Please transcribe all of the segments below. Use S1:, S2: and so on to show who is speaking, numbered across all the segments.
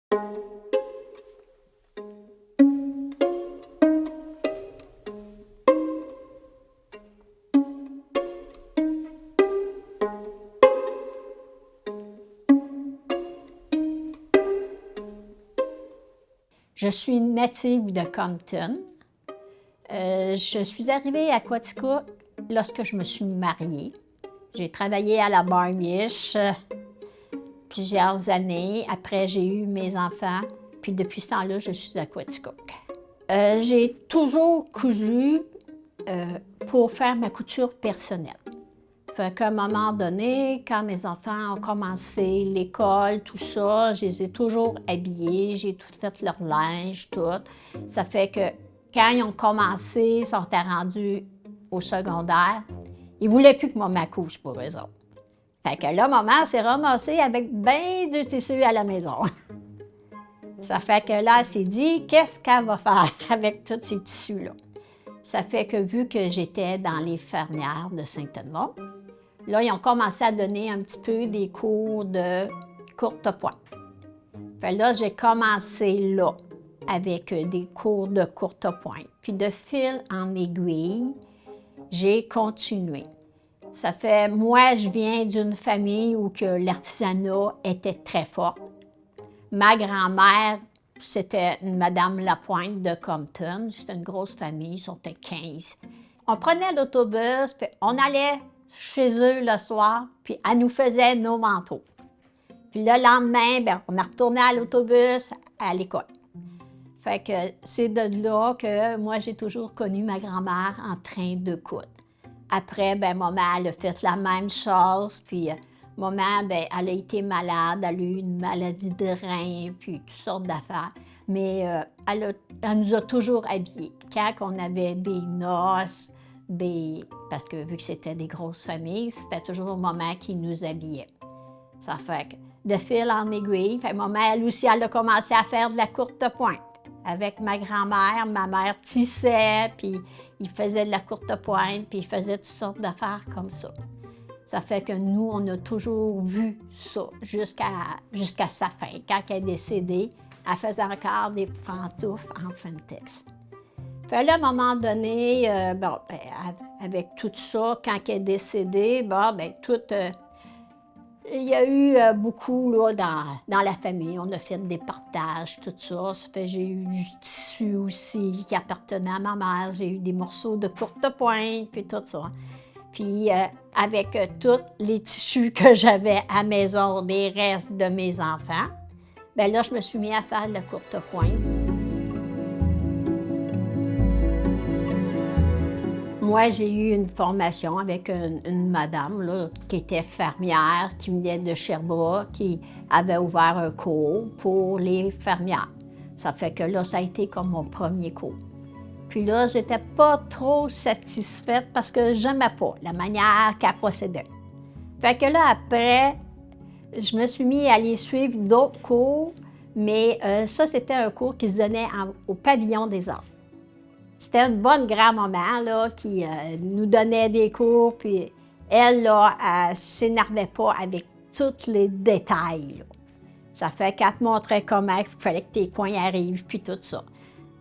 S1: Je suis native de Compton. Je suis arrivée à Quaticook lorsque je me suis mariée. J'ai travaillé à la Barbiche plusieurs années. Après, j'ai eu mes enfants. Puis depuis ce temps-là, je suis à Quaticook. J'ai toujours cousu pour faire ma couture personnelle. Fait qu'à un moment donné, quand mes enfants ont commencé l'école, tout ça, je les ai toujours habillés, j'ai tout fait leur linge, tout. Ça fait que quand ils ont commencé, ils sont rendus au secondaire, ils ne voulaient plus que maman couche pour eux autres. Fait que là, maman s'est ramassée avec bien du tissu à la maison. Ça fait que là, elle s'est dit, qu'est-ce qu'elle va faire avec tous ces tissus-là? Ça fait que vu que j'étais dans les fermières de Saint-Edmond, là, ils ont commencé à donner un petit peu des cours de courte pointe. Fait là, j'ai commencé là avec des cours de courte pointe. Puis de fil en aiguille, j'ai continué. Ça fait, moi, je viens d'une famille où que l'artisanat était très fort. Ma grand-mère, c'était une Madame Lapointe de Compton. C'était une grosse famille, ils sont 15. On prenait l'autobus, puis on allait chez eux le soir, puis elle nous faisait nos manteaux. Puis le lendemain, bien, on a retourné à l'autobus à l'école. Fait que c'est de là que moi, j'ai toujours connu ma grand-mère en train de coudre. Après, bien, maman, elle a fait la même chose, puis maman, bien, elle a été malade, elle a eu une maladie de rein, puis toutes sortes d'affaires. Mais elle nous a toujours habillés. Quand on avait des noces, parce que vu que c'était des grosses familles, c'était toujours maman qui nous habillait. Ça fait que de fil en aiguille, fait maman, elle aussi, elle a commencé à faire de la courte pointe. Avec ma grand-mère, ma mère tissait, puis il faisait de la courte pointe, puis il faisait toutes sortes d'affaires comme ça. Ça fait que nous, on a toujours vu ça jusqu'à sa fin. Quand elle est décédée, elle faisait encore des pantoufles en Fentex. Fait là, à un moment donné, avec tout ça, quand elle est décédée, il y a eu beaucoup là, dans la famille. On a fait des partages, tout ça. Ça fait que j'ai eu du tissu aussi qui appartenait à ma mère. J'ai eu des morceaux de courte pointe, puis tout ça. Puis avec tous les tissus que j'avais à la maison, des restes de mes enfants, bien là, je me suis mis à faire de la courte pointe. Moi, j'ai eu une formation avec une madame là, qui était fermière, qui venait de Sherbrooke, qui avait ouvert un cours pour les fermières. Ça fait que là, ça a été comme mon premier cours. Puis là, j'étais pas trop satisfaite parce que j'aimais pas la manière qu'elle procédait. Fait que là, après, je me suis mis à aller suivre d'autres cours, mais ça, c'était un cours qui se donnait au Pavillon des Arts. C'était une bonne grand-maman là, qui nous donnait des cours, puis elle, là, elle s'énervait pas avec tous les détails. Là. Ça fait qu'elle te montrait comment il fallait que tes coins arrivent, puis tout ça.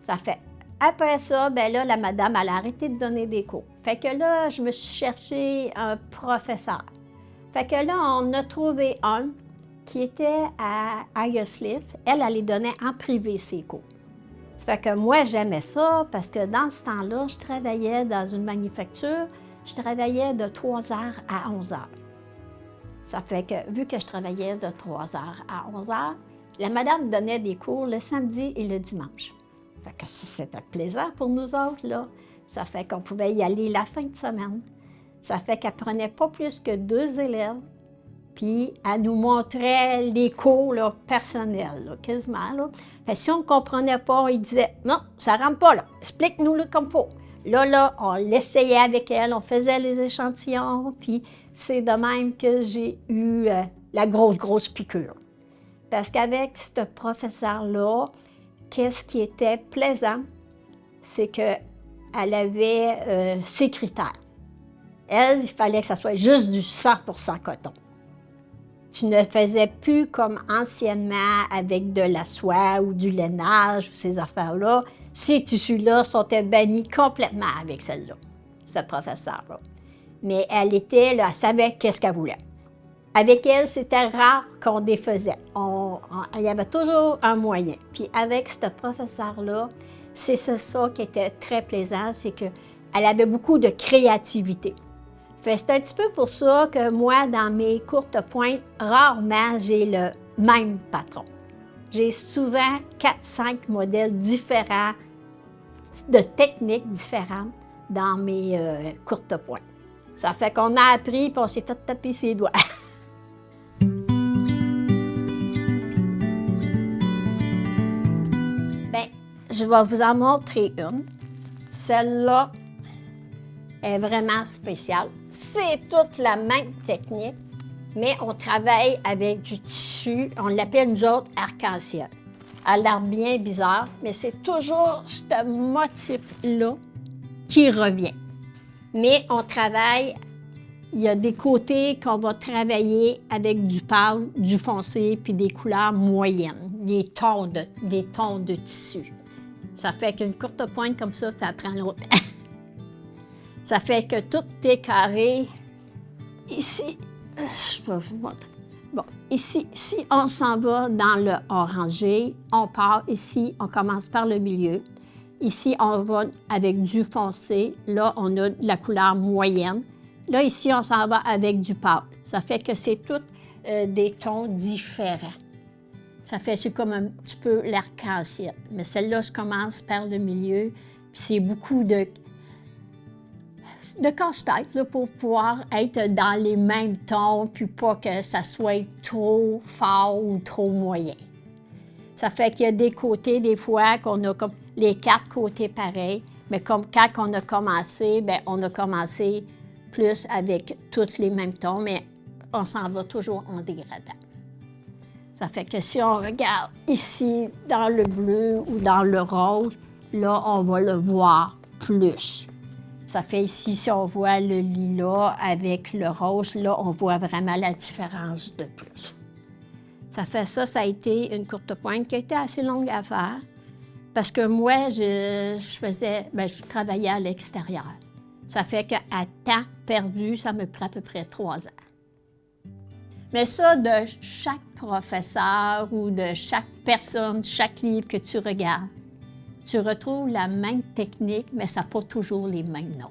S1: Ça fait, après ça, ben là, la madame, elle a arrêté de donner des cours. Fait que là, je me suis cherché un professeur. Fait que là, on a trouvé un qui était à Islip. Elle les donnait en privé, ses cours. Ça fait que moi, j'aimais ça parce que dans ce temps-là, je travaillais dans une manufacture, je travaillais de 3 heures à 11 heures. Ça fait que, vu que je travaillais de 3 heures à 11 heures, la madame donnait des cours le samedi et le dimanche. Fait que c'était plaisant pour nous autres, là. Ça fait qu'on pouvait y aller la fin de semaine. Ça fait qu'elle prenait pas plus que 2 élèves, puis elle nous montrait les cours là, personnels, là, quasiment. Là. Fait que si on ne comprenait pas, il disait « Non, ça ne rentre pas là, explique-nous-le comme il faut ». Là, on l'essayait avec elle, on faisait les échantillons, puis c'est de même que j'ai eu la grosse piqûre. Parce qu'avec ce professeur-là, qu'est-ce qui était plaisant, c'est qu'elle avait ses critères. Elle, il fallait que ça soit juste du 100% coton. tu ne faisais plus comme anciennement avec de la soie ou du lainage ou ces affaires-là. Ces tissus-là sont bannis complètement avec celle-là, cette professeure-là. Mais elle savait qu'est-ce qu'elle voulait. Avec elle, c'était rare qu'on défaisait. Il y avait toujours un moyen. Puis avec cette professeure-là, c'est ça qui était très plaisant, c'est qu'elle avait beaucoup de créativité. C'est un petit peu pour ça que moi, dans mes courtes pointes, rarement j'ai le même patron. J'ai souvent 4-5 modèles différents, de techniques différentes dans mes courtes pointes. Ça fait qu'on a appris et on s'est fait taper ses doigts. Bien, je vais vous en montrer une. Celle-là est vraiment spéciale. C'est toute la même technique, mais on travaille avec du tissu, on l'appelle nous autres arc-en-ciel. Elle a l'air bien bizarre, mais c'est toujours ce motif-là qui revient. Mais on travaille, il y a des côtés qu'on va travailler avec du pâle, du foncé, puis des couleurs moyennes, des tons de tissu. Ça fait qu'une courte pointe comme ça prend longtemps. Ça fait que tout est carré. Ici, je vais vous montrer. Bon, ici, si on s'en va dans le orangé, on part ici, on commence par le milieu. Ici, on va avec du foncé. Là, on a de la couleur moyenne. Là, ici, on s'en va avec du pâle. Ça fait que c'est tous des tons différents. Ça fait, c'est comme un petit peu l'arc-en-ciel. Mais celle-là, je commence par le milieu. Puis c'est beaucoup de cache-tête là, pour pouvoir être dans les mêmes tons, puis pas que ça soit trop fort ou trop moyen. Ça fait qu'il y a des côtés, des fois, qu'on a comme les 4 côtés pareils, mais comme quand on a commencé, bien, on a commencé plus avec tous les mêmes tons, mais on s'en va toujours en dégradant. Ça fait que si on regarde ici, dans le bleu ou dans le rose, là, on va le voir plus. Ça fait ici, si on voit le lilas avec le rose, là, on voit vraiment la différence de plus. Ça fait ça a été une courte pointe qui a été assez longue à faire parce que moi, je travaillais à l'extérieur. Ça fait qu'à temps perdu, ça me prend à peu près 3 ans. Mais ça, de chaque professeur ou de chaque personne, chaque livre que tu regardes, tu retrouves la même technique, mais ça n'a pas toujours les mêmes noms.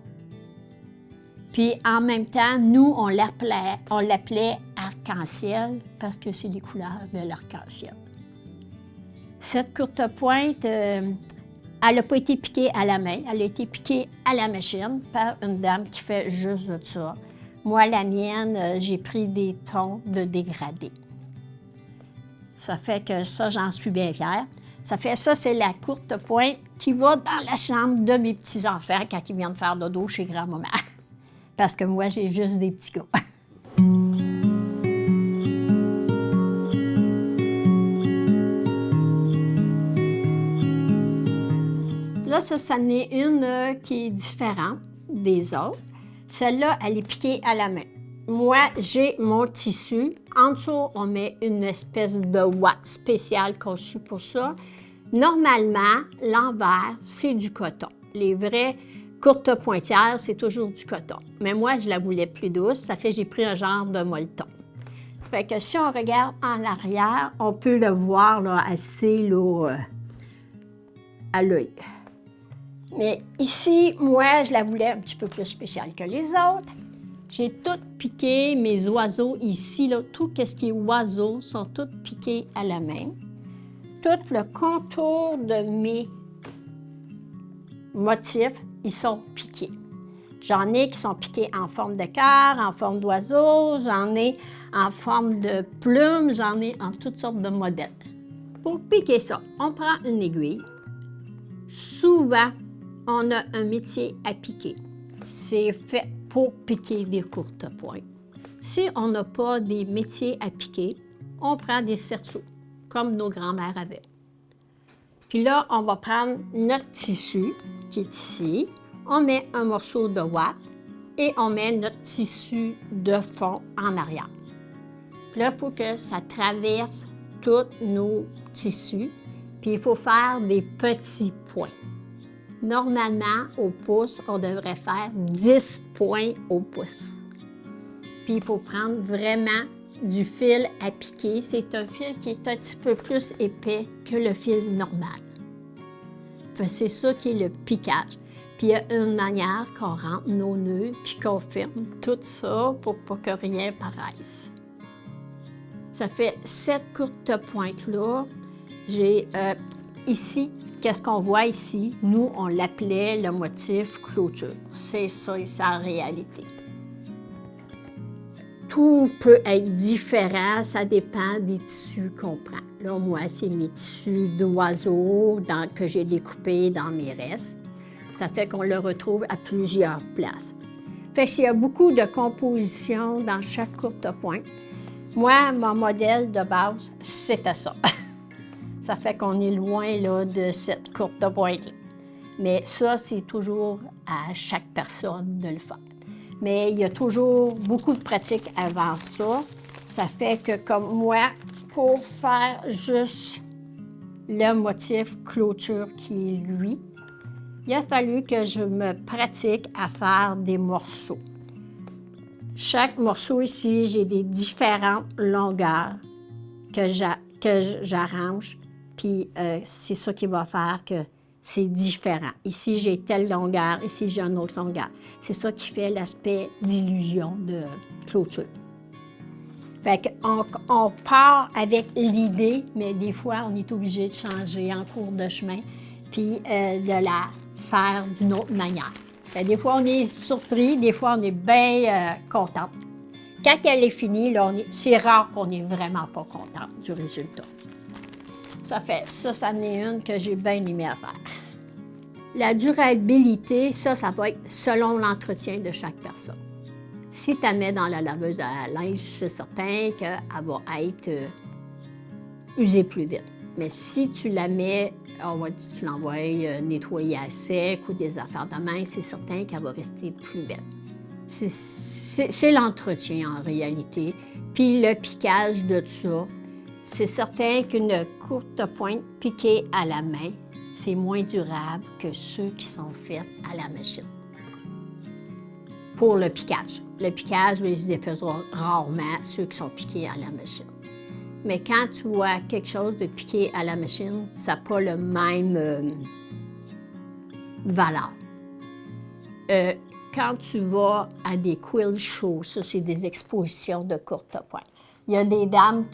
S1: Puis en même temps, nous, on l'appelait arc-en-ciel parce que c'est les couleurs de l'arc-en-ciel. Cette courte pointe, elle n'a pas été piquée à la main, elle a été piquée à la machine par une dame qui fait juste de ça. Moi, la mienne, j'ai pris des tons de dégradé. Ça fait que ça, j'en suis bien fière. Ça fait ça, c'est la courte pointe qui va dans la chambre de mes petits-enfants quand ils viennent faire dodo chez grand-maman. Parce que moi, j'ai juste des petits gars. Là, ça en est une qui est différente des autres. Celle-là, elle est piquée à la main. Moi, j'ai mon tissu. En dessous, on met une espèce de ouate spéciale conçue pour ça. Normalement, l'envers, c'est du coton. Les vraies courtes pointières, c'est toujours du coton. Mais moi, je la voulais plus douce. Ça fait que j'ai pris un genre de molleton. Ça fait que si on regarde en arrière, on peut le voir là, assez là, à l'œil. Mais ici, moi, je la voulais un petit peu plus spéciale que les autres. J'ai tout piqué mes oiseaux ici, là, tout ce qui est oiseaux sont tous piqués à la main. Tout le contour de mes motifs, ils sont piqués. J'en ai qui sont piqués en forme de cœur, en forme d'oiseau, j'en ai en forme de plume, j'en ai en toutes sortes de modèles. Pour piquer ça, on prend une aiguille. Souvent, on a un métier à piquer. C'est fait pour piquer des courtes pointes. Si on n'a pas des métiers à piquer, on prend des cerceaux, comme nos grands-mères avaient. Puis là, on va prendre notre tissu, qui est ici, on met un morceau de ouate et on met notre tissu de fond en arrière. Puis là, il faut que ça traverse tous nos tissus. Puis il faut faire des petits points. Normalement, au pouce, on devrait faire 10 points au pouce. Puis il faut prendre vraiment du fil à piquer. C'est un fil qui est un petit peu plus épais que le fil normal. C'est ça qui est le piquage. Puis il y a une manière qu'on rentre nos nœuds puis qu'on ferme tout ça pour pas que rien paraisse. Ça fait cette courte pointe-là. J'ai ici, qu'est-ce qu'on voit ici? Nous, on l'appelait le motif clôture. C'est ça et ça en réalité. Tout peut être différent, ça dépend des tissus qu'on prend. Là, moi, c'est mes tissus d'oiseaux que j'ai découpés dans mes restes. Ça fait qu'on le retrouve à plusieurs places. Fait qu'il y a beaucoup de compositions dans chaque courte pointe. Moi, mon modèle de base, c'était ça. Ça fait qu'on est loin là, de cette courte pointe-là. Mais ça, c'est toujours à chaque personne de le faire. Mais il y a toujours beaucoup de pratiques avant ça. Ça fait que comme moi, pour faire juste le motif clôture qui est lui, il a fallu que je me pratique à faire des morceaux. Chaque morceau ici, j'ai des différentes longueurs que j'arrange, puis c'est ça qui va faire que c'est différent. Ici, j'ai telle longueur, ici, j'ai une autre longueur. C'est ça qui fait l'aspect d'illusion de clôture. Fait qu'on part avec l'idée, mais des fois, on est obligé de changer en cours de chemin, puis de la faire d'une autre manière. Fait, des fois, on est surpris, des fois, on est bien contente. Quand elle est finie, là, c'est rare qu'on n'est vraiment pas contente du résultat. Ça en est une que j'ai bien aimé à faire. La durabilité, ça va être selon l'entretien de chaque personne. Si tu la mets dans la laveuse à linge, c'est certain qu'elle va être usée plus vite. Mais si tu la mets, tu l'envoies nettoyer à sec ou des affaires de main, c'est certain qu'elle va rester plus belle. C'est l'entretien en réalité. Puis le piquage de ça, c'est certain qu'une courte pointe piquée à la main, c'est moins durable que ceux qui sont faits à la machine. Pour le piquage. Le piquage, je les faisons rarement, ceux qui sont piqués à la machine. Mais quand tu vois quelque chose de piqué à la machine, ça n'a pas le même valeur. Quand tu vas à des quill shows, ça c'est des expositions de courte pointe. Il y a des dames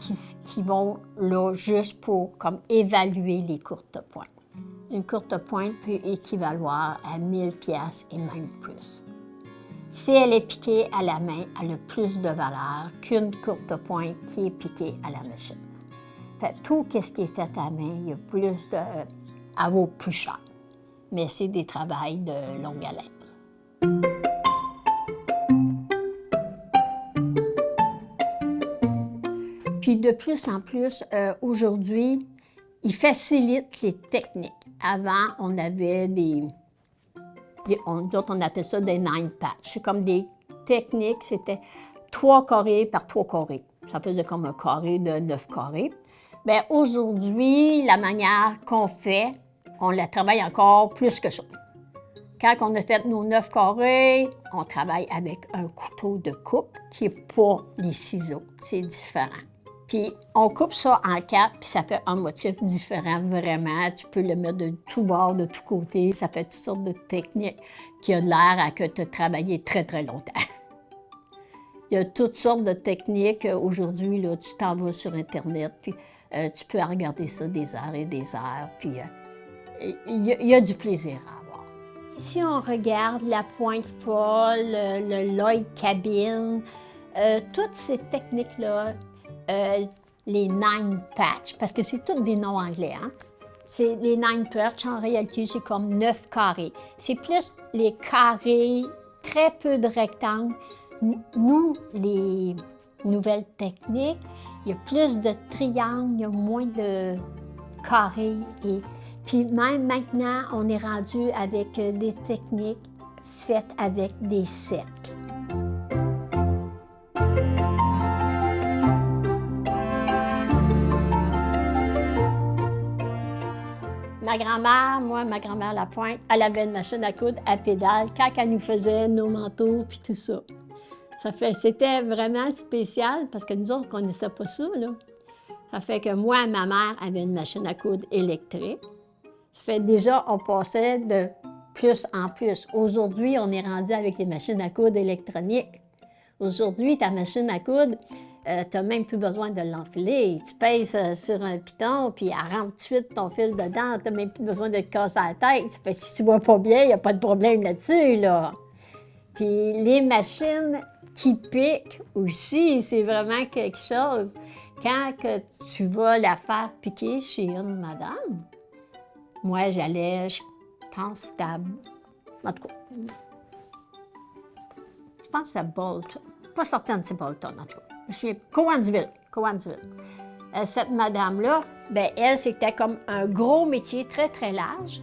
S1: qui vont là juste pour comme évaluer les courtes pointes. Une courte pointe peut équivaloir à 1000 pièces et même plus. Si elle est piquée à la main, elle a plus de valeur qu'une courte pointe qui est piquée à la machine. Fait, tout ce qui est fait à la main, il y a plus de... elle vaut plus cher. Mais c'est des travails de longue haleine. Puis de plus en plus, aujourd'hui, ils facilitent les techniques. Avant, on avait on appelle ça des 9 patchs. C'est comme des techniques, c'était 3 carrés par 3 carrés. Ça faisait comme un carré de 9 carrés. Bien, aujourd'hui, la manière qu'on fait, on la travaille encore plus que ça. Quand on a fait nos 9 carrés, on travaille avec un couteau de coupe qui n'est pas les ciseaux. C'est différent. Puis on coupe ça en 4, puis ça fait un motif différent vraiment. Tu peux le mettre de tout bord, de tous côtés. Ça fait toutes sortes de techniques qui ont l'air à que tu as travaillé très, très longtemps. Il y a toutes sortes de techniques. Aujourd'hui, là, tu t'en vas sur Internet, puis tu peux regarder ça des heures et des heures. Puis il y a du plaisir à avoir. Si on regarde la pointe folle, le Lloyd cabine, toutes ces techniques-là, les 9 patchs, parce que c'est tous des noms anglais, hein? C'est les 9 patchs, en réalité, c'est comme 9 carrés. C'est plus les carrés, très peu de rectangles. Nous, les nouvelles techniques, il y a plus de triangles, il y a moins de carrés. Puis même maintenant, on est rendu avec des techniques faites avec des cercles. Ma grand-mère, ma grand-mère Lapointe, elle avait une machine à coudre à pédale quand elle nous faisait nos manteaux puis tout ça. C'était vraiment spécial parce que nous autres, on ne connaissait pas ça, là. Ça fait que moi, ma mère avait une machine à coudre électrique. Ça fait déjà, on passait de plus en plus. Aujourd'hui, on est rendu avec les machines à coudre électroniques. Aujourd'hui, ta machine à coudre, tu n'as même plus besoin de l'enfiler. Tu pèses sur un piton, puis elle rentre tout de suite ton fil dedans. Tu n'as même plus besoin de te casser la tête. Ça fait, si tu ne vois pas bien, il n'y a pas de problème là-dessus, là. Puis les machines qui piquent aussi, c'est vraiment quelque chose. Quand que tu vas la faire piquer chez une madame, moi, j'allais, je pense, en tout cas, je pense que c'est Bolton. Pas certaine c'est Bolton, en tout cas. Je suis Cowansville. Cette madame-là, ben elle, c'était comme un gros métier très, très large.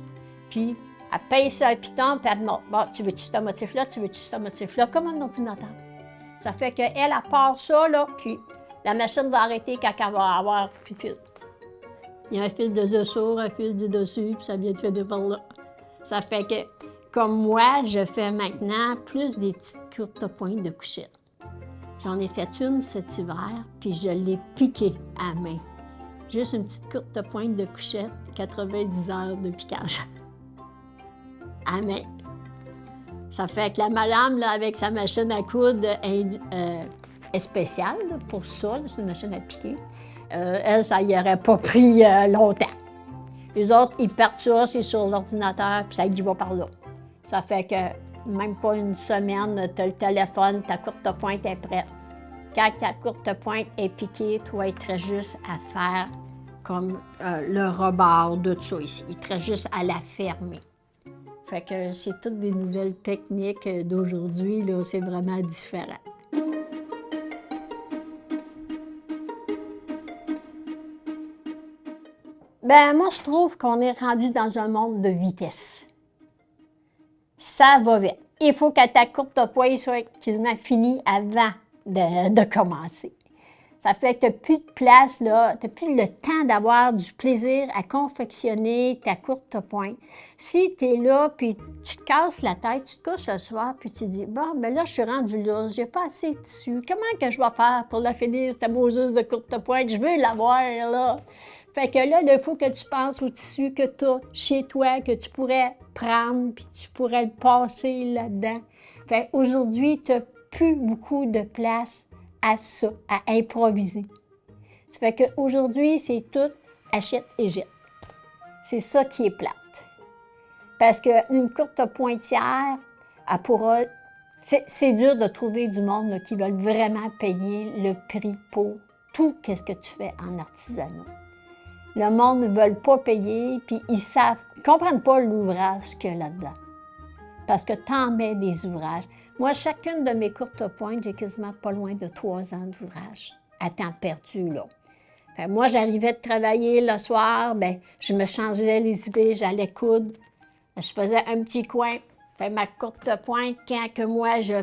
S1: Puis, elle paye sur un piton, puis elle demande, bon, tu veux-tu ce motif-là, tu veux-tu ce motif-là, comme un ordinateur. Ça fait qu'elle, elle part ça, là, puis la machine va arrêter quand elle va avoir plus de fil. Il y a un fil de dessous, un fil du dessus, puis ça vient de faire de par là. Ça fait que, comme moi, je fais maintenant plus des petites courtes pointes de couchette. J'en ai fait une cet hiver, puis je l'ai piquée à main. Juste une petite courte pointe de couchette, 90 heures de piquage. À main. Ça fait que la madame, là, avec sa machine à coudre, est spéciale là, pour ça. C'est une machine à piquer. Elle, ça y aurait pas pris longtemps. Les autres, ils perdent ça, c'est sur l'ordinateur, puis ça y va par là. Ça fait que même pas une semaine, tu as le téléphone, ta courte pointe est prête. Quand ta courte pointe est piquée, toi, il te reste juste à faire comme le rebord de ça ici. Il te reste juste à la fermer. Fait que c'est toutes des nouvelles techniques d'aujourd'hui, là, c'est vraiment différent. Ben moi, je trouve qu'on est rendu dans un monde de vitesse. Ça va vite. Il faut que ta courte pointe soit quasiment finie avant de commencer. Ça fait que tu n'as plus de place, là, tu n'as plus le temps d'avoir du plaisir à confectionner ta courte pointe. Si tu es là, puis tu te casses la tête, tu te couches le soir, puis tu te dis, bon, ben là, je suis rendu là, j'ai pas assez de tissu. Comment que je vais faire pour la finir, cette Moses de courte pointe? Je veux l'avoir, là. Fait que là, il faut que tu penses au tissu que tu as chez toi, que tu pourrais prendre, puis tu pourrais le passer là-dedans. Fait qu'aujourd'hui, tu n'as plus beaucoup de place à ça, à improviser. Ça fait qu'aujourd'hui, c'est tout achète et jette. C'est ça qui est plate. Parce qu'une courte pointière, elle pourra... C'est dur de trouver du monde là, qui veulent vraiment payer le prix pour tout ce que tu fais en artisanat. Le monde ne veut pas payer, puis ils ne comprennent pas l'ouvrage qu'il y a là-dedans. Parce que t'en mets des ouvrages. Moi, chacune de mes courtes pointes, j'ai quasiment pas loin de 3 ans d'ouvrage à temps perdu, là. Fait, moi, j'arrivais de travailler le soir, bien, je me changeais les idées, j'allais coudre. Je faisais un petit coin, fait ma courte pointe. Quand que moi, je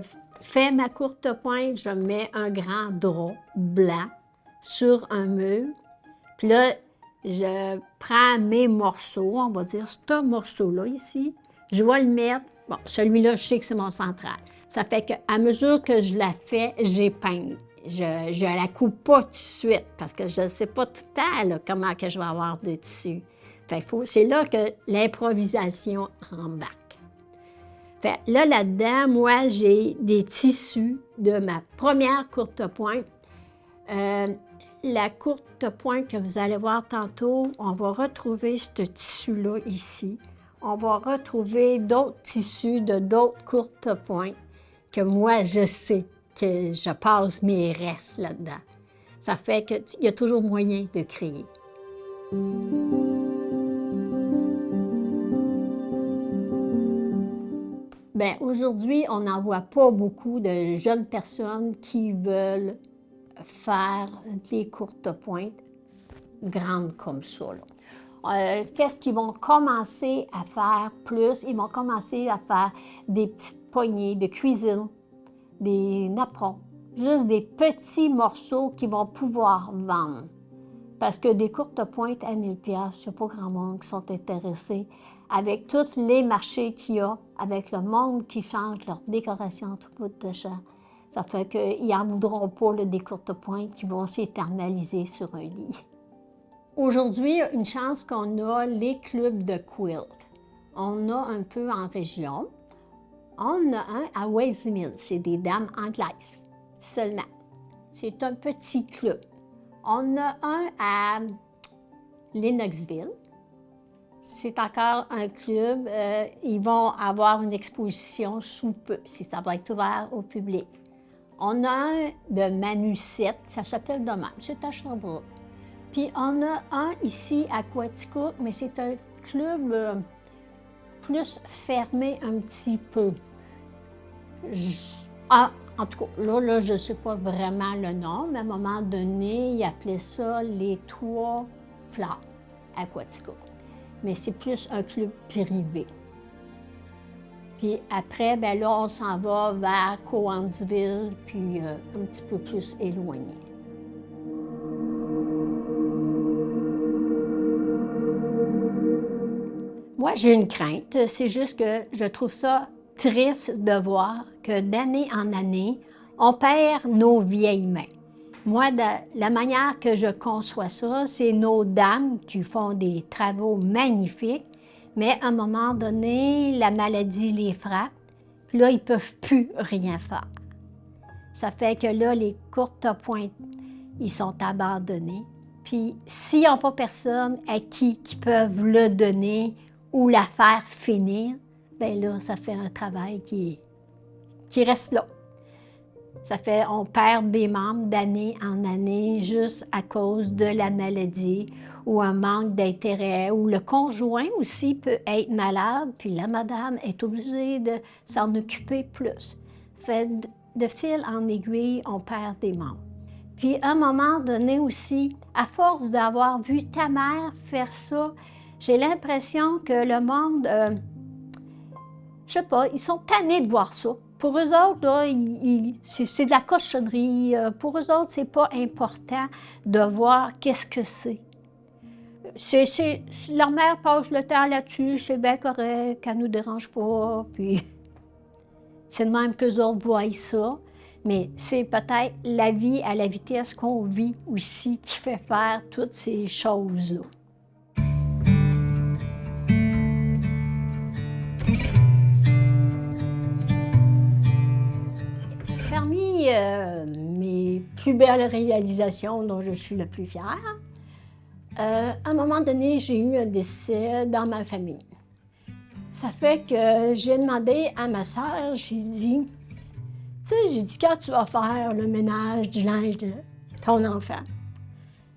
S1: fais ma courte pointe, je mets un grand drap blanc sur un mur. Puis là, je prends mes morceaux, on va dire ce morceau-là ici, je vais le mettre. Bon, celui-là, je sais que c'est mon central. Ça fait qu'à mesure que je la fais, j'épingle. Je la coupe pas tout de suite parce que je ne sais pas tout le temps là, comment que je vais avoir de tissu. Fait c'est là que l'improvisation embarque. Fait là, là-dedans, moi, j'ai des tissus de ma première courte pointe. La courte pointe que vous allez voir tantôt, on va retrouver ce tissu-là ici. On va retrouver d'autres tissus de d'autres courtes pointes que moi, je sais que je passe mes restes là-dedans. Ça fait qu'il y a toujours moyen de créer. Bien, aujourd'hui, on n'en voit pas beaucoup de jeunes personnes qui veulent faire des courtes pointes grandes comme ça, là. Qu'est-ce qu'ils vont commencer à faire plus? Ils vont commencer à faire des petites poignées de cuisine, des napperons, juste des petits morceaux qu'ils vont pouvoir vendre. Parce que des courtes pointes à 1000$, il n'y a pas grand monde qui sont intéressés avec tous les marchés qu'il y a, avec le monde qui change leur décoration tout bout de champ. Ça fait qu'ils n'en voudront pas là, des courtes pointes qui vont s'éternaliser sur un lit. Aujourd'hui, une chance qu'on a les clubs de quilt. On a un peu en région. On a un à Westmill, c'est des dames anglaises seulement. C'est un petit club. On a un à Lennoxville. C'est encore un club. Ils vont avoir une exposition sous peu, si ça va être ouvert au public. On a un de Manucette, ça s'appelle de même, c'est à Sherbrooke. Puis on a un ici à Quaticook, mais c'est un club plus fermé un petit peu. En tout cas, là je ne sais pas vraiment le nom, mais à un moment donné, ils appelaient ça les Trois Fleurs à Quaticook. Mais c'est plus un club privé. Puis après, bien là, on s'en va vers Cowansville, puis un petit peu plus éloigné. Moi, j'ai une crainte. C'est juste que je trouve ça triste de voir que d'année en année, on perd nos vieilles mains. Moi, la manière que je conçois ça, c'est nos dames qui font des travaux magnifiques, mais à un moment donné, la maladie les frappe, puis là, ils ne peuvent plus rien faire. Ça fait que là, les courtes pointes, ils sont abandonnés. Puis s'ils n'ont pas personne à qui peuvent le donner ou la faire finir, bien là, ça fait un travail qui reste là. Ça fait, on perd des membres d'année en année juste à cause de la maladie ou un manque d'intérêt, ou le conjoint aussi peut être malade, puis la madame est obligée de s'en occuper plus. Fait de fil en aiguille, on perd des membres. Puis à un moment donné aussi, à force d'avoir vu ta mère faire ça, j'ai l'impression que le monde, je sais pas, ils sont tannés de voir ça. Pour eux autres, là, c'est de la cochonnerie. Pour eux autres, c'est pas important de voir qu'est-ce que c'est. Leur mère passe le temps là-dessus, c'est bien correct, qu'elle ne nous dérange pas, puis c'est de même qu'eux autres voient ça. Mais c'est peut-être la vie à la vitesse qu'on vit aussi qui fait faire toutes ces choses-là. Parmi mes plus belles réalisations dont je suis le plus fière, à un moment donné, j'ai eu un décès dans ma famille. Ça fait que j'ai demandé à ma sœur, j'ai dit, tu sais, j'ai dit, quand tu vas faire le ménage du linge de ton enfant,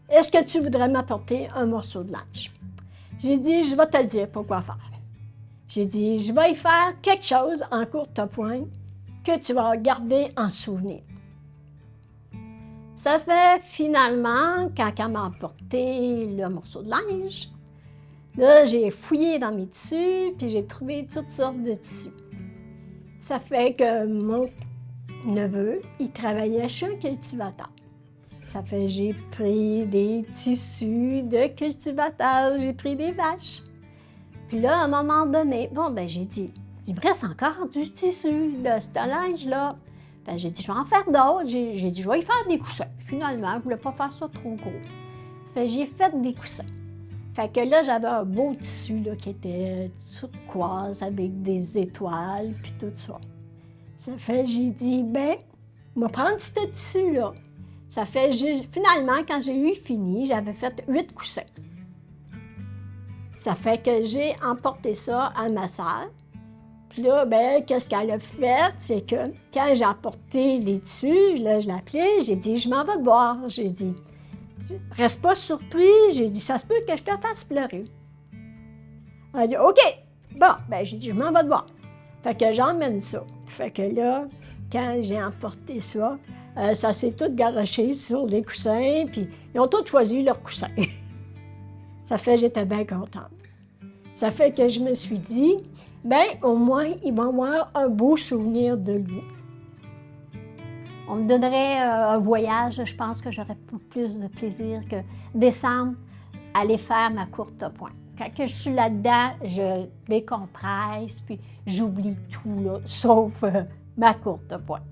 S1: est-ce que tu voudrais m'apporter un morceau de linge? J'ai dit, je vais te le dire pourquoi faire. J'ai dit, je vais y faire quelque chose en courte pointe que tu vas garder en souvenir. Ça fait finalement, quand elle m'a apporté le morceau de linge, là, j'ai fouillé dans mes tissus, puis j'ai trouvé toutes sortes de tissus. Ça fait que mon neveu, il travaillait chez un cultivateur. Ça fait que j'ai pris des tissus de cultivateur, j'ai pris des vaches. Puis là, à un moment donné, bon, ben j'ai dit, il me reste encore du tissu de ce linge-là. Ben, j'ai dit, je vais en faire d'autres. J'ai dit, je vais y faire des coussins. Finalement, je ne voulais pas faire ça trop gros. Fait j'ai fait des coussins. Fait que là, j'avais un beau tissu là, qui était turquoise avec des étoiles, puis tout ça. Ça fait, j'ai dit, ben, je vais prendre ce tissu-là. Ça fait, finalement, quand j'ai eu fini, j'avais fait 8 coussins. Ça fait que j'ai emporté ça à ma sœur. Puis là, ben, qu'est-ce qu'elle a fait? C'est que quand j'ai apporté les tissus, là, je l'ai appelé, j'ai dit, je m'en vais te voir. J'ai dit, reste pas surpris. J'ai dit, ça se peut que je te fasse pleurer. Elle a dit, OK. Bon, ben, j'ai dit, je m'en vais te voir. Fait que j'emmène ça. Fait que là, quand j'ai emporté ça, ça s'est tout garoché sur les coussins, puis ils ont tous choisi leurs coussins. Ça fait que j'étais bien contente. Ça fait que je me suis dit, bien, au moins, ils vont avoir un beau souvenir de lui. On me donnerait un voyage, je pense que j'aurais plus de plaisir que descendre, aller faire ma courte pointe. Quand que je suis là-dedans, je décompresse, puis j'oublie tout, là, sauf ma courte pointe.